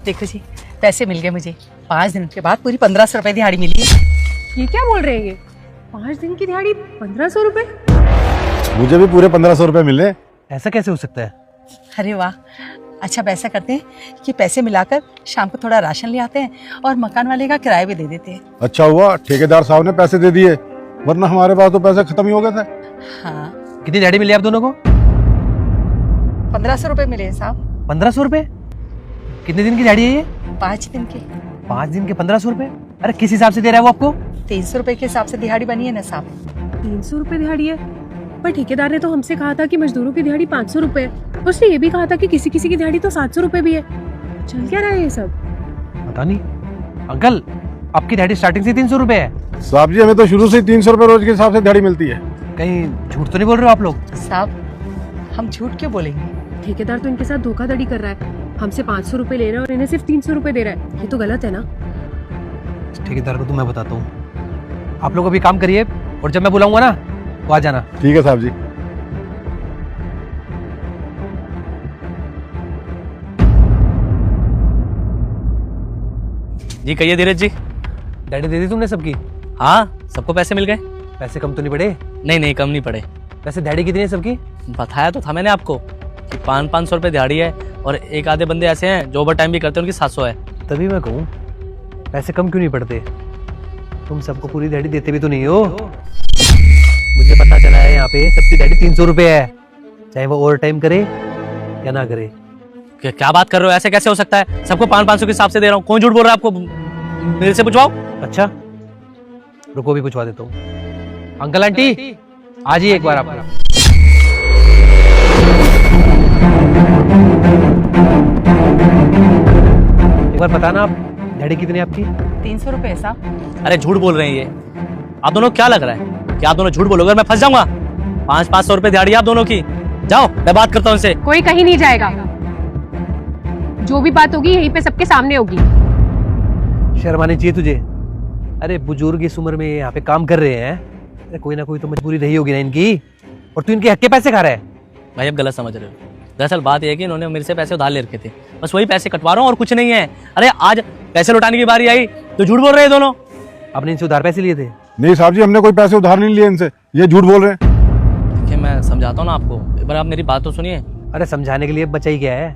देखो जी, पैसे मिल गए मुझे। 5 दिन के बाद पूरी 1500 रुपए दिहाड़ी मिली है। ये क्या बोल रहे हैं ये? 5 दिन की दिहाड़ी 1500 रुपए? मुझे भी पूरे 1500 रुपए मिले। ऐसा कैसे हो सकता है? अरे वाह, अच्छा अब ऐसा करते हैं कि पैसे मिलाकर शाम को थोड़ा राशन ले आते हैं और मकान वाले का किराया भी दे देते हैं। अच्छा हुआ ठेकेदार साहब ने पैसे दे दिए, वरना हमारे पास तो पैसे खत्म ही हो गए थे। हाँ, कितनी दिहाड़ी मिली आप दोनों को? 1500 रुपए मिले हैं साहब। 1500 रुपए? कितने दिन की दिहाड़ी है ये? 5 दिन के। 5 दिन के 1500 रुपए? अरे किस हिसाब से दे रहा है वो आपको? 300 रुपए के हिसाब से दिहाड़ी बनी है ना साहब। 300 रुपए दिहाड़ी है? पर ठेकेदार ने तो हमसे कहा था कि मजदूरों की दिहाड़ी 500 रुपए है। उसने ये भी कहा था कि किसी किसी की दिहाड़ी तो 700 रुपए भी है। चल क्या रहा है ये सब? पता नहीं। अंकल, आपकी दिहाड़ी स्टार्टिंग से 300 रुपए है। साहब जी हमें तो शुरू से ही 300 रुपए रोज के हिसाब से दिहाड़ी मिलती है। कहीं झूठ तो नहीं बोल रहे हो आप लोग? साहब, हम झूठ क्यों बोलेंगे? ठेकेदार तो इनके साथ धोखाधड़ी कर रहा है। हमसे 500 रुपए ले रहा है और इन्हें सिर्फ 300 रुपए दे रहा है। ये तो गलत है ना? ठेकेदार को तो मैं बताता हूँ। आप लोग अभी काम करिए और जब मैं बुलाऊंगा ना तो आ जाना। ठीक है साहब जी। जी कहिए धीरज जी। दिहाड़ी दे दी तुमने सबकी? हाँ, सबको पैसे मिल गए। पैसे कम तो नहीं पड़े? नहीं कम नहीं पड़े। वैसे दिहाड़ी कितनी है सबकी? बताया तो था मैंने आपको कि 500 रुपये दिहाड़ी है और एक आधे बंदे ऐसे हैं जो ओवर टाइम भी करते हैं, उनकी 700 है। तभी मैं कहूँ पैसे कम क्यों नहीं पड़ते? तुम सबको पूरी दिहाड़ी देते भी तो नहीं हो। मुझे पता चला है यहाँ पे सबकी दिहाड़ी 300 रुपए है, चाहे वो ओवर टाइम करे या ना करे। क्या बात कर रहे हो? ऐसे कैसे हो सकता है? सबको 500 के हिसाब से दे रहा हूँ। कौन झूठ बोल रहा है आपको? मेरे से पूछवाओ। अच्छा रुको भी पूछवा देता हूँ। अंकल आंटी आ जाइए एक बार आप। एक बार बताना आप दिहाड़ी कितनी है आपकी? 300 रुपए साहब। अरे झूठ बोल रहे हैं ये। आप दोनों क्या लग रहा है कि आप दोनों झूठ बोलोगे? मैं फंस जाऊंगा। 500 रुपए दिहाड़ी आप दोनों की। जाओ, मैं बात करता हूँ इनसे। कोई कहीं नहीं जाएगा। जो भी बात होगी यहीं पे सबके सामने होगी। शर्म आनी चाहिए तुझे। अरे बुजुर्ग इस उम्र में यहाँ पे काम कर रहे हैं, अरे कोई ना कोई तो मजबूरी रही होगी ना इनकी, और तू इनके हक के पैसे खा रहा है। भाई अब गलत समझ रहे हो। दरअसल बात यह है कि इन्होंने मेरे से पैसे उधार ले रखे थे, बस वही पैसे कटवा रहा हूँ और कुछ नहीं है। अरे आज पैसे लौटाने की बारी आई तो झूठ बोल रहे हैं दोनों। आपने इनसे उधार पैसे लिए थे? नहीं साहब जी, हमने कोई पैसे उधार नहीं लिए इनसे, ये झूठ बोल रहे हैं। देखिए मैं समझाता हूँ ना आपको, एक बार आप मेरी बात तो सुनिए। अरे समझाने के लिए बचा ही क्या है?